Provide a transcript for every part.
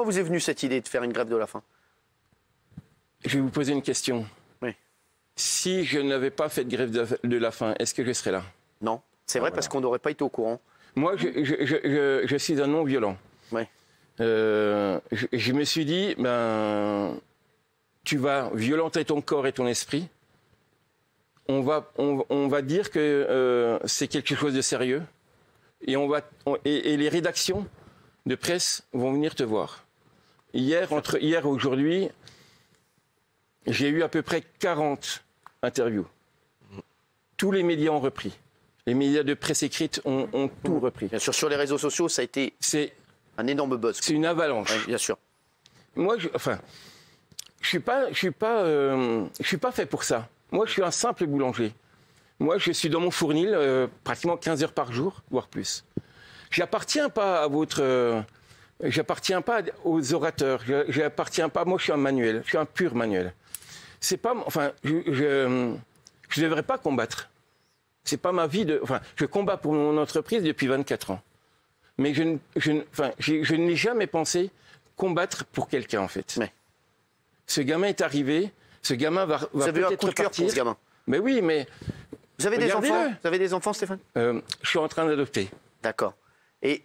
Comment vous est venue cette idée de faire une grève de la faim? Je vais vous poser une question. Oui. Si je n'avais pas fait de grève de la faim, est-ce que je serais là? Non, c'est vrai, parce qu'on n'aurait pas été au courant. Moi, je suis un non-violent. Oui. Je me suis dit, tu vas violenter ton corps et ton esprit. On va dire que c'est quelque chose de sérieux. Et les rédactions de presse vont venir te voir. Entre hier et aujourd'hui, j'ai eu à peu près 40 interviews. Tous les médias ont repris. Les médias de presse écrite ont tout repris. Bien sûr, sur les réseaux sociaux, ça a été un énorme buzz. C'est une avalanche. Oui, bien sûr. Moi, je suis pas fait pour ça. Moi, je suis un simple boulanger. Moi, je suis dans mon fournil pratiquement 15 heures par jour, voire plus. J'appartiens pas aux orateurs. J'appartiens pas. Moi, je suis un manuel. Je suis un pur manuel. C'est pas. Enfin, je devrais pas combattre. C'est pas ma vie de. Enfin, je combats pour mon entreprise depuis 24 ans. Mais je n'ai jamais pensé combattre pour quelqu'un, en fait. Mais. Ce gamin est arrivé. Ce gamin va Vous avez eu un coup de cœur pour ce gamin? Mais oui, mais. Vous avez des enfants? Vous avez des enfants, Stéphane? Je suis en train d'adopter. D'accord. Et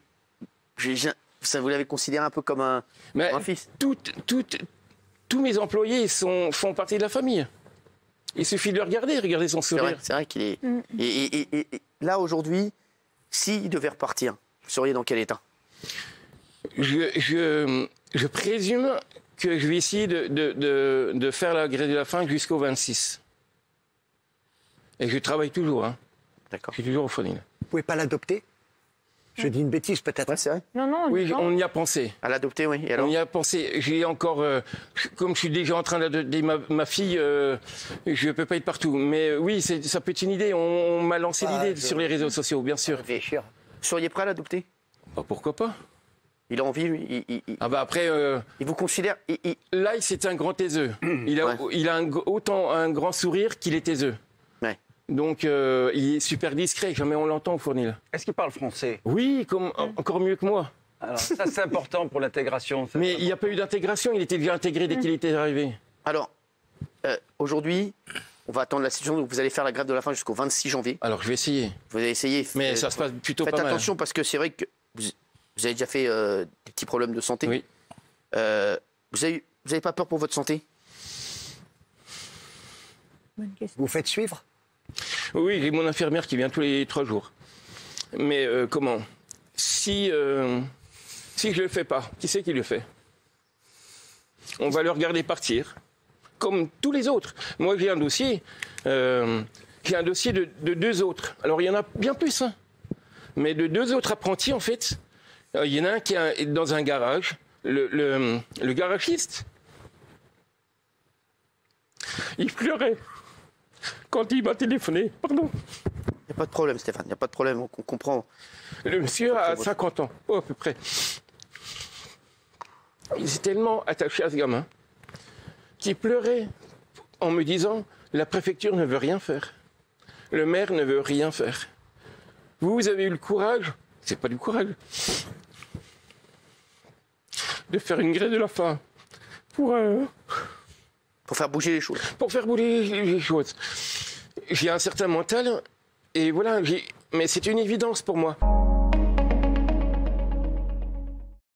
ça, vous l'avez considéré un peu comme un fils? Tous mes employés font partie de la famille. Il suffit de le regarder son sourire. C'est vrai qu'il est. Et là, aujourd'hui, s'il devait repartir, vous seriez dans quel état? Je présume que je vais essayer de faire la grève de la faim jusqu'au 26. Et je travaille toujours. Hein. D'accord. Je suis toujours au fournil. Vous pouvez pas l'adopter? Je dis une bêtise peut-être. Ouais, c'est vrai. Non. Oui, on y a pensé. À l'adopter, oui. Et alors? On y a pensé. J'ai encore, comme je suis déjà en train d'adopter ma fille, je ne peux pas être partout. Mais oui, ça peut être une idée. On m'a lancé l'idée sur les réseaux sociaux, bien sûr. Réfléchir. Vous seriez prêt à l'adopter? Pourquoi pas? Il a envie, lui. Après. Il vous considère. Là, c'est un grand taiseux. Il a autant un grand sourire qu'il est taiseux. Ouais. Donc, il est super discret. Jamais on l'entend au fournil. Est-ce qu'il parle français? Oui, encore mieux que moi. Alors, ça, c'est important pour l'intégration. Mais il n'y a pas eu d'intégration. Il était déjà intégré dès qu'il était arrivé. Alors, aujourd'hui, on va attendre la situation. Vous allez faire la grève de la faim jusqu'au 26 janvier. Alors, je vais essayer. Vous allez essayer. Mais ça se passe plutôt pas mal. Faites attention parce que c'est vrai que vous avez déjà fait des petits problèmes de santé. Oui. Vous avez pas peur pour votre santé? Vous faites suivre? Oui, j'ai mon infirmière qui vient tous les 3 jours. Mais comment? Si je le fais pas, qui c'est qui le fait? On va le regarder partir, comme tous les autres. Moi, j'ai un dossier. J'ai un dossier de 2 autres. Alors, il y en a bien plus, hein. Mais de 2 autres apprentis, en fait, il y en a un qui est dans un garage. Le garagiste, il pleurait quand il m'a téléphoné. Pardon. Il n'y a pas de problème, Stéphane. Il n'y a pas de problème. On comprend. Le monsieur a 50 ans, à peu près. Il s'est tellement attaché à ce gamin qu'il pleurait en me disant « La préfecture ne veut rien faire. Le maire ne veut rien faire. Vous avez eu le courage, c'est pas du courage, de faire une grève de la faim pour faire bouger les choses. Pour faire bouger les choses. J'ai un certain mental, et voilà, mais c'est une évidence pour moi.